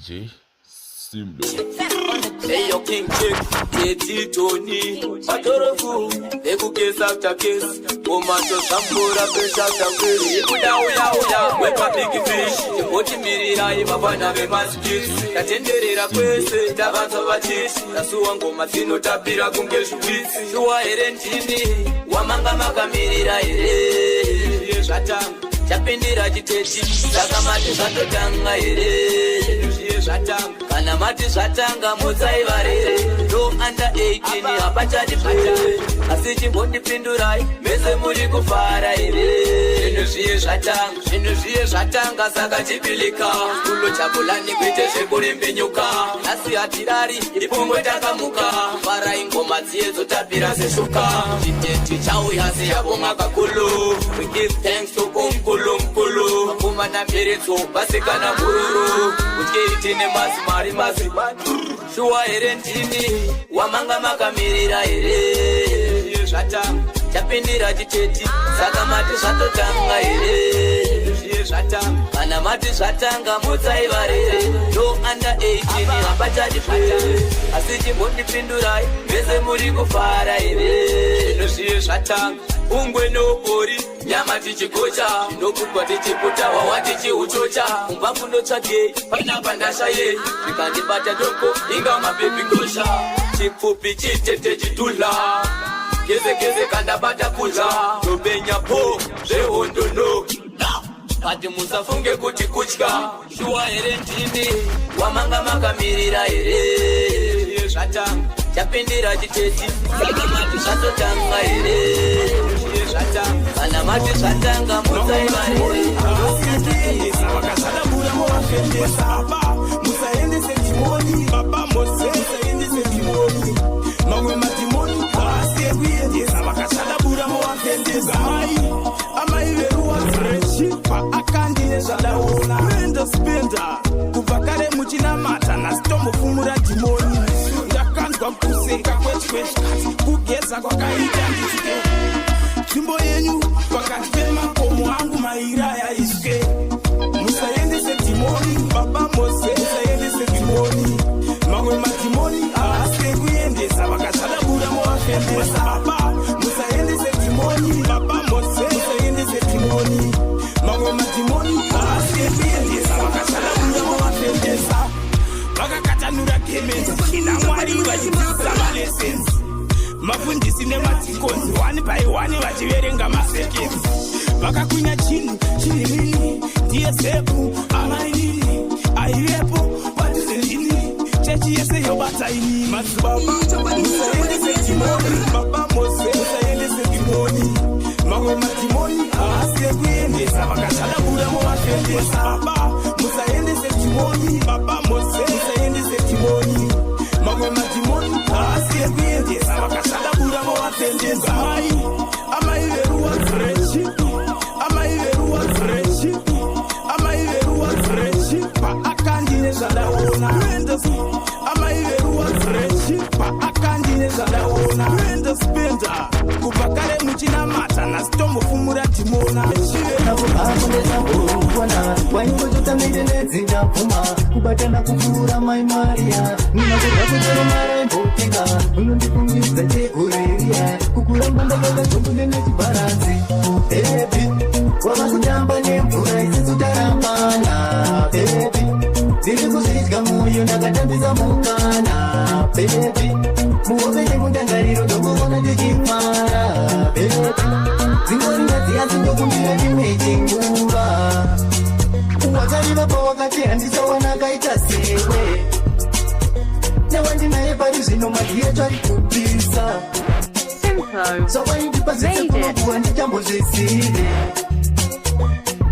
DJ Simlo. Hey yo King Chick, Teti Tony, Patorofu, Egu case after case, Omato Sambura fish after fish, Uya, Wepa big fish, Oti Mirira, Mabana Maskis, Katendera Quest, Tavanza Vatis, Nasuango Matino Tapira Kungeshu, Shua Erentini, Wamanga Makamirira, Shatang, Chapindira Jiteti, Sakamati Satotanga, Shatang, Kanamati Shatanga, Mozai Varere, no under 18, Apachadi Pay, Asiji Bondi Pindurai, Mese Muriku Fara, Energy Shatanga, Saka Chipilika, Ulu Chapulani, Vitese Burimbinuka, Asiatirari, Ipungo Takamuka, Para Ingomatie, Tapira Sesuka, Chiteti Chawi Hasi Abunga Kakulu, we give thanks to Kulu, Kumana Miritsu, Basikana Muru, we gave it in a Masi, Shua Erentini, Wamanga Makamirira, Shatang, Chapindira Jiteti, Sakamati Satotanga, Shatang, Kanamati Satanga, Mozai Varere, no under 18, Apachadi Pay, Asiji Bondi Pindurai, Mese Muriku Fara, Shatang, Ungwe no Bori, Yamati Chikocha, no Kupati Chiputa, Wawati Chiuchocha, Umbakuno Chake, Panapandasha, Pikandi Bata Doko, Ingama Baby Gosha, Chipupi Chitete Chitula, Keze Kanda Bata Kuja, Nobenya Po, Shehondo no, Pati Musafunge Kuti Kuchka, Shua Erentini, Wamanga Makamirira, Shatang, Chapindira Jiteti, Sakamati Satotanga, Shatang, Kanamati Satanga, Mozai Varere, Wakasada Bura Moafende Saba, Musa Ende Sentimoni, Papa Mose, Ende Sentimoni, Mawe Matimoni, Ase Guye, Wakasada Bura Moafende Samai, Amai Verua Freshi, Pa Akandi Shadaona, Wenda Spenda, Kupakare Muchina Mata, Nastomo Fumura Timoni, Yakanzwa Mpuseka Kwech, Kugeza kwa Kaita Nisuke, Timbo Yenyu, Wakatema Komo Angu Mairaya Isuke, Musa Ende Sentimoni, Papa Mose, Ende Sentimoni, Mawe Matimoni, Ase Guye, Wakasada Bura Moafende Saba, Musa Ende Sentimoni, Papa Mose, Ende Sentimoni, Mawe Matimoni, Ase Guye, Wakasada Bura Moafende Saba, Wakakatanura Kemenzi, Inamwari Wajibisa Malessence, Mafundisi Nematikons, one by one, Wajiverenga Masekins, Wakakunya Chini, DSF, Amaini, Airepo, what is the Lini, Chechi Yobataini, Masbaba, Musa Ende Sentimoni, Papa Mose, Ende Sentimoni, Mawe Matimoni, Ase Guye, Wakasada Bura Moafende Saba, Musa Ende Sentimoni, Papa Mose, Ende Sentimoni, Mawe Matimoni, Ase Guye, Wakasada Bura Moafende Samai, Amai Verua Freshi, Amai Verua Freshi, Amai Verua Freshi, Pa Akandi Shadaona, Amai Verua Freshi, Pa Akandi Shadaona, Wenda Spenda, Kupakare Muchina Mata, Nastomo Fumura Timona, Kubatana kufura mai Maria, ninakuta kujero mara impotinga, unundifungiza chekureria, kukura mbandagala chokudene chibaranzi, baby, wakakutamba nemvura isisu tarambana, baby, ziri kuzidya moyo ndakatambiza mukana, baby, muhope nemundangariro ndokuvona ndichimara, baby, zingoringadziya zindokumbira ndimeji nguva, wakariva pawakati handichawana kaita sewe, newandinaye pari zvino magi yetu ari kupisa, zvawaindipa zvese kunokuwa ndichambozvisire,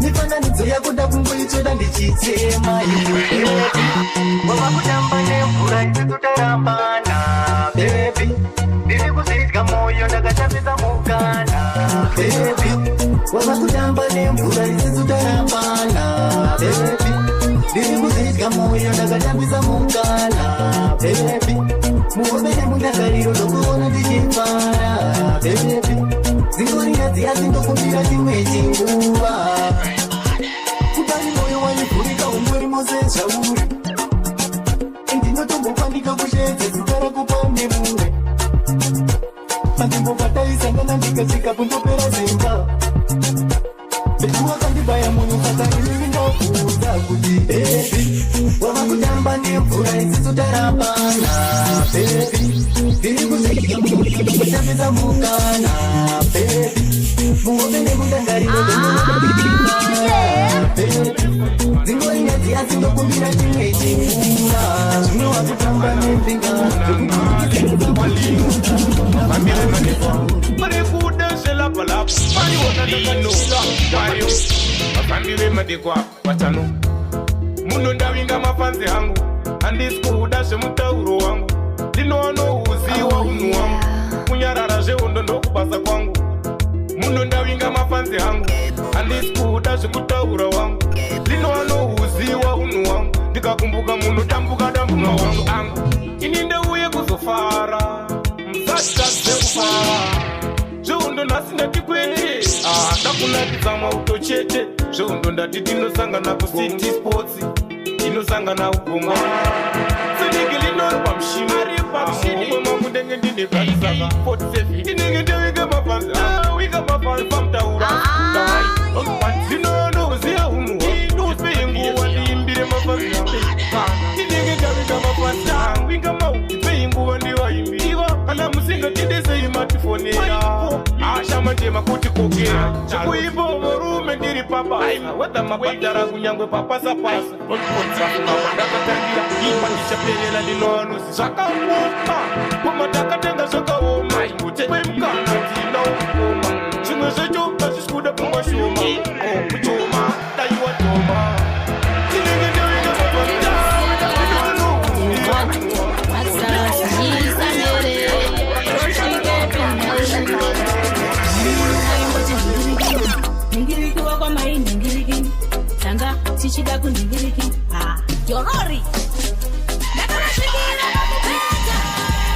mifananidzo yako ndakungoitoda ndichitema, wakakutamba nemvura isisu tarambana, bebi, ndiri kuzidya moyo ndakatambisa mukana, bebi, wakakutamba nemvura isisu tarambana, bebi, ndiri kuzidya moyo ndakatambisa mukana, bebi, muhope nemundangariro ndokuona ndichifara, bebi, zingoringadziya zindokumbira chimwe chinguva, kudari moyo waivhurika umweri mose zvauri, kushedze zitara kupambe mure pandimbobataisangana ndikasvika pundopera zenga bedu wakandibaya munhu saka inini ndokuudza kuti bebi wava kutamba nemvura isisu tarambana bebi ndiri kutambisa mukana bebi muhope nekundangariro dzingonyadzi asindokumbira chimwe chimura zvino wakutamba nemvinga muno ndavinga mafanzi hangu handisi kuuda zvemutauro wangu ndinowanohuziwa unhu wangu kunyarara zvehondo ndokubasa kwangu muno ndavinga mafanzi hangu handisi kuuda zvekutaura wangu ndinowanohuziwa unhu wangu ndikakumbuka munhu tambuka dambunwa wangu angu ini ndeuye kuzofara musatadzekufara zvehondo nhasi ndatikwete ndakunatidza mauto chete zvehondo ndati tinosangana kucity sports tinosangana ugomba senenge linori pamshinimakumendenge ndine kaisaka 47 ndinenge ndewike mafanzi wika mafanzi pamutaura zinonoziya unhu ndipeinguva ndiimbire mafanzi ndinenge ndawika mafanzi wika maupeinguva ndivaimbira kana musinga tidesei matifonera ashama njema kuti kokera chekuimba murume ndiri papa weda mabhadhara kunyangwe papasapasa ndakatangira imba ndichaperera ndinoanozi zvakamupa koma ndakatenga zvakaoma kwemukana ndinaukoma zvimwe zvecho azvisikuda pumwa shoma kuchoma daiwa toma tinenge ndewina ningirikiwa kwa mai ningiriki tanga tichida kuningiriki yorori ndakarashikira pakupedza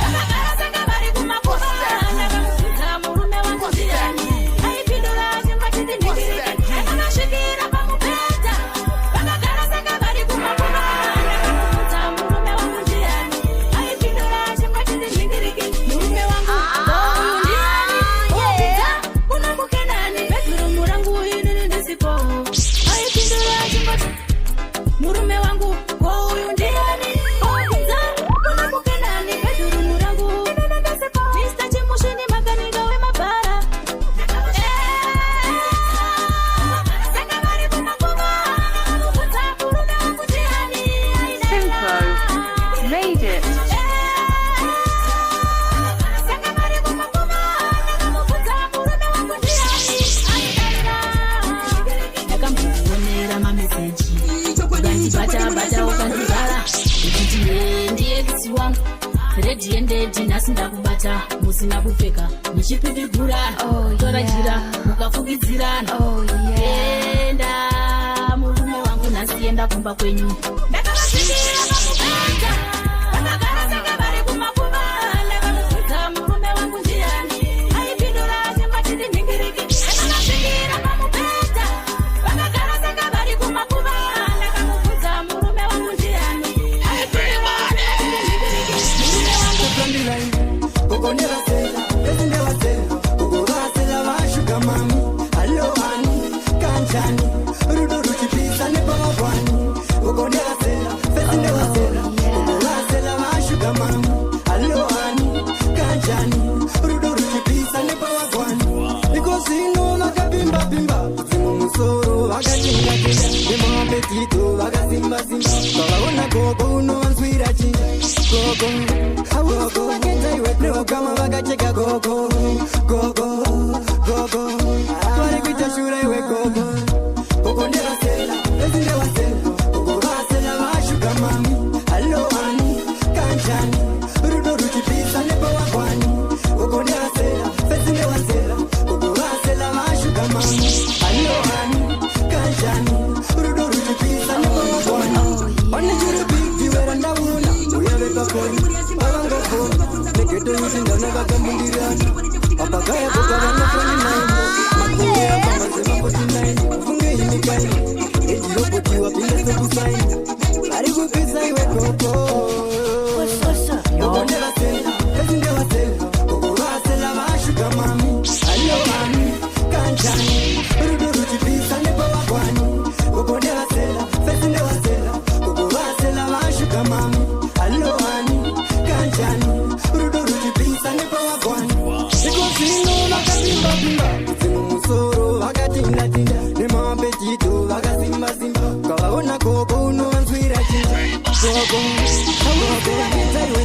vakagara sanga vari kumakora ndakamusvitsa murume wangu ndiani aipindura chingwachiti ningiriki ndakarashikira pakupedza vakagara sanga vari kumakora ndakamusvitsa murume wangu ndiani aipindura chingwachiti ningiriki murume wangu murume wangu uyu ndiani oidza unamukenani bedhurumu rangu Mr. Chimushini makanika wemabhara saka vari kumakova kudza murume wangu ndiani Made it. saka vari kumakova kudza murume wangu ndiani ndakamboonera mameseji bata ukandivhara ndikuti ndiye kisi wangu redhi yendedi nhasi ndakubata musina kupfeka nichipipigurana tora jira mukafukidzirana enda murume wangu nhasi enda kumba kwenyu ndakavasvikira pakupedza vakagara sanga vari kumakuva ndakamusvitsa murume wangu ndiani aipindura chingwachiti ningiriki ndakavasvikira pakupedza vakagara sanga vari kumakuva vakaona gogo unonzwira chinja gogo neukama vakacheka gogo vari kuita shura iwe gogo ndevasela vesindevasela gogo vasela vashuga mami alovani kanjani rudo ruchipisa nepawagwani gogo ndevasela vesindevasela gogo vasela vashuga mami alovani kanjani rudo ruchipisa nepawagwani wanechiripitiwera ndauna uyavekakoni avangakoni negeto yusindana vakamundirana apakaya kokavanooni naimo makoera pamazema49 funge imikaini ejirobotiwa pinda sekusaini ari kupisa iwe gogo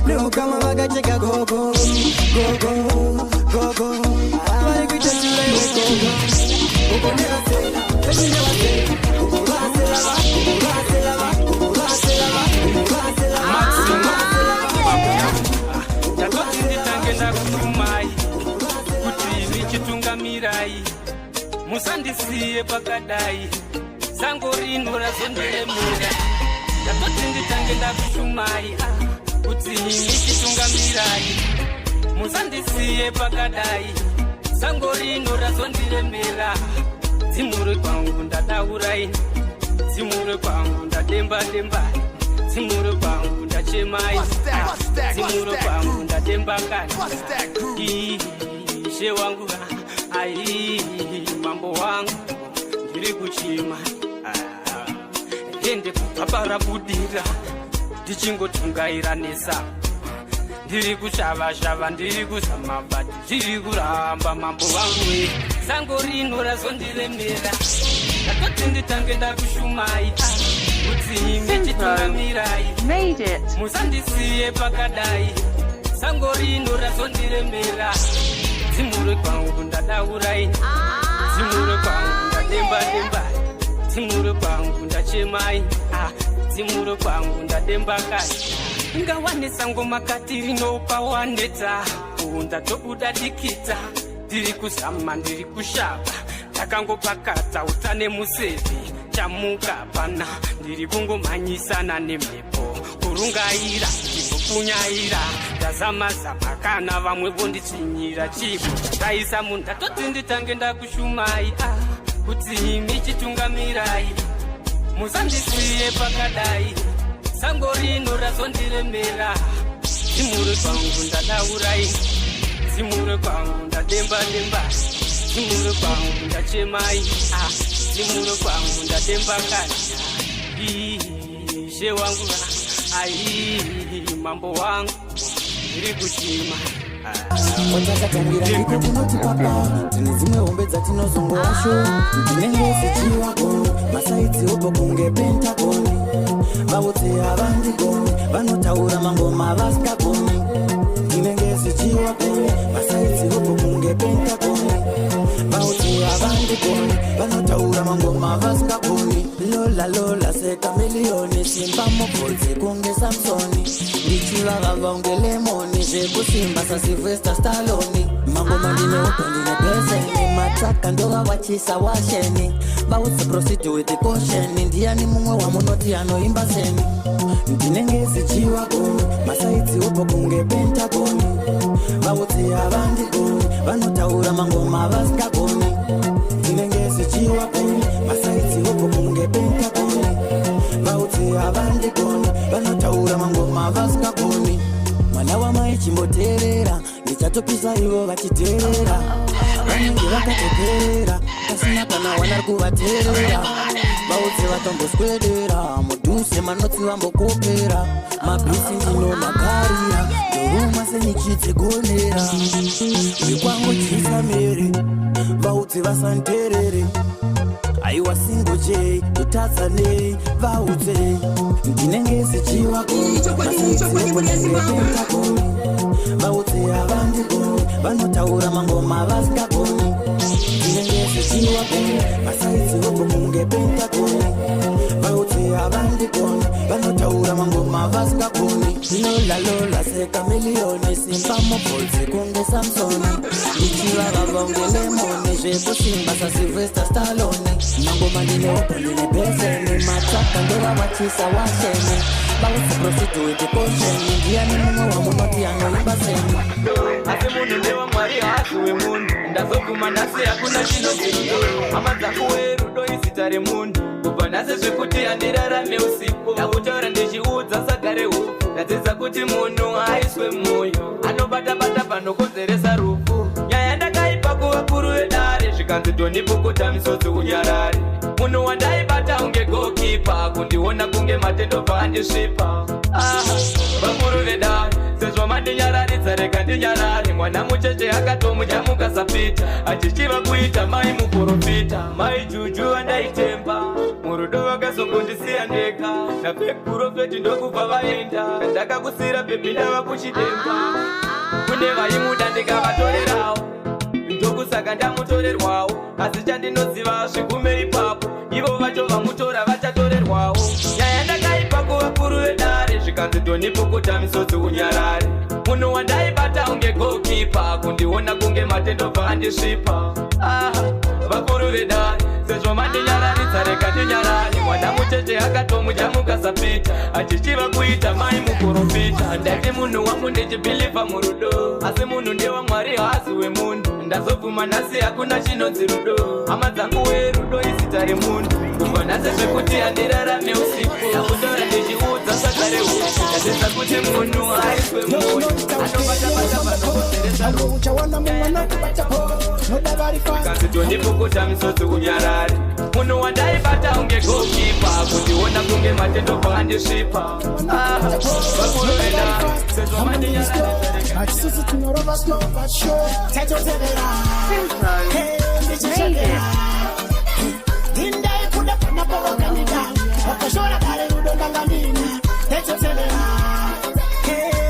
no kama vakacheka gogo gogo gogo vari kuita shura iwe gogo gogo nevasela vese nevasela gogo vasela va gogo vasela va gogo vasela va gogo vasela va tatoti nditange ndakutumai kuti ndichitungamirai musandisiye pakadai sango rino razondiremera tatoti nditange ndakushumai kuti ndichitungamirai musandisiye pakadai sango rino razondiremera dzimure kwangu ndadaurai dzimure kwangu ndademba-dembai dzimure kwangu ndachemai dzimure kwangu ndadembakani ishe wangu ai mambo wangu ndiri kuchima ende kupapara kudira ndichingotungaira nesa ndiri kushava-shava ndiri kuzamabati ndiri kuramba mambo wangu sango rino razondiremera ndatoti nditange ndakushumai kuti ndichitungamirai musandisiye pakadai sango rino razondiremera dzimure kwangu ndadaurai dzimure kwangu ndademba-dembai dzimure kwangu ndachemai dzimure kwangu ndadembakai ingawane sango makati rinopa waneta ndatobuda dikita ndiri kuzama ndiri kushava ndakangopakata utane musevi chamuka pana ndiri kungomhanyisana nemhepo kurungaira ndizopunyaira ndazama-zama kana vamwe vonditsinyira chivo taisa munhu ndatoti nditange ndakushumai kuti michitungamirai musandisiye pakadai sango rino razondiremera dzimure kwangu ndadaurai dzimure kwangu ndademba-demba dzimure kwangu ndachemai dzimure kwangu ndadembakani ishe wangu ai mambo wangu ndiri kuchima watakatangira ndiko kunoti papa tine dzimwe hombe dzatinozongowasho tinenge zichiwako masaidzi opo kunge pentakoni vautse havandigoni vanotaura mangoma vasingagoni tinenge zichiwako masaidzi opo kunge pentakoni vautse havandigoni vanotaura mangoma vasingagoni lola lola sekamilioni simba mubvudzi kunge samsoni ndichivava vaunge lemoni zvekusimba sasilvester staloni mangoma ndine upo ndine beseni matsaka ndovavachisa washeni vautse proceed with the caution ndiani mumwe wamunoti anoimba seni ndinenge zichiwako masaidzi upo kunge pentakoni vautse havandigoni vanotaura mangoma vasingagoni ndinenge zichiwako masaidzi upo kunge pentakoni vautse havandigoni vanotaura mangoma vasingagoni mwana wamai chimboteerera ndichatopisa ivo vachiteerera vanenge vakatoteerera pasina kana wana kuvateerera vaudze vatomboswedera mudhuse manotsi vambokopera mabhisi ndino makarira ndoruma senichidzegonera ikwangochisa mere vaudze vasanterere aiwa singo je utadzanei vaudze ndinenge zichiwako masaidzi vaudze havandigoni vanotaura mangoma vasingagoni ndinenge zichiwako masaidzi opo kunge pentakoni vaudze havandigoni vanotaura mangoma vasingagoni lolalola sekamilioni simba mubvudzi kunge samsoni ndichivava vaunge lemoni zvekusimba sasilvester staloni mangoma ndine opo ndine beseni matsaka ndovavachisa washeni vautse proceed with the caution ndiani mumwe wamunoti anoimba seni asi munhu ndewamwari haasi wemunhu ndazoguma nhasi hakuna chinogiro hama dzakuwe rudo izita remunhu kubva nhasi zvekuti handirarame usiku ndakutaura ndichiudza sagare huku ndadzidza kuti munhu haiswe mwoyo anobata-bata panokonzeresa rufu nyaya ndakaipa kuvakuru vedare zvikanzi tonipukuta misodzi unyarare munhu wandaibata unge gokipa kundiona kunge matendobva andisvipa vakuru vedare sezvo mandinyararidza rega ndinyarare mwana mucheche akatomudyamuka sapita achichiva kuita mai muprofita mai juju andaitemba murudo vakazongondisiya ndega napekuprofeti ndokubva vaenda ndakakusira bebi ndava kuchidemba kune vaimuda ndikavatorerawo ndokusaka ndamutorerwawo asi chandinoziva zvigume ipapo ivo vacho vamutora vachatorerwawo nyaya ndakaipa kuvakuru vedare zvikanzi ndonipokota misodzi unyarare munhu wandaibata unge gokipa kundiona kunge matendobva andisvipa vakuru vedare sezvo mandinyararidza rega ndinyarari mwana mucheche akatomuchamukasapita achichiva kuita mai muprofita ndati munhu wangu ndichibhilivha murudo asi munhu ndewamwari haasi wemunhu ndazobvuma nhasi hakuna chinonzi rudo hama dzangu werudo izita remunhu kubva nhasi zvekuti handirarame usiku akutora ndichiudza sagare husi ndatedza kuti munhu aiswe munhu anobatabata vanokoseresa kanzi tondipokota misodzi kunyarari munhu wandaibata unge gokipa kundiona kunge matendobva andisvipa vakuru veda sezvo Isusu tinorova slow but sure tatotevera ndichichekera indai kuda panapo wakanida wakashora kare rudo ndangandina tatotevera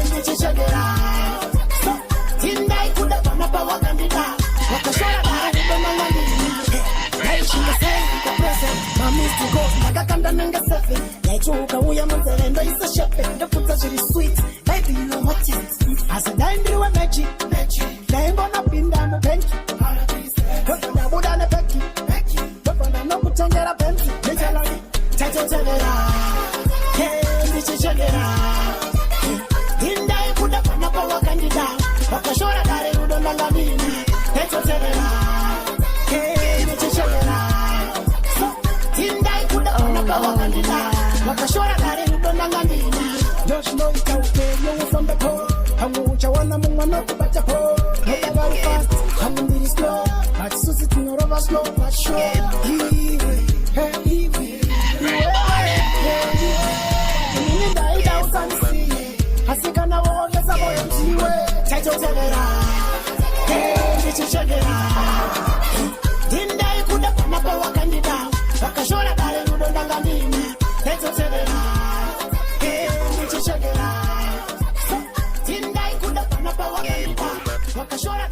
ndichichekera indai kuda panapo wakandida wakashora kare rudo ndangandina mamistiko makakanda nanga 7 yaichuka uya munzere ndoisa shepe ndopfudza zviri sweet baby you know what it asi ndaindiriwe mechi ndaingona pinda mubenki ndobva ndabuda nepeki ndobva ndanokutengera benzi ndichalani tatotevera ndichichekera indai kuda panapo wakandida wakashora kare rudo ndangandina tatotevera ndichichekera indai kuda panapo wakandida wakashora kare rudo ndangandina ndoshinoita upenyu from the core hamuchawana mumwe nokubata po noda vari fast hamu ndiri slow but susi tinorova slow but sure inini ndaida usandisiye asi kana woonesa moyo ndiwe taitotevera ndichichekera indai kuda panapo wakandida wakashora kare rudo ndangandina taitotevera ndichichekera indai kuda panapo wakandida wakashora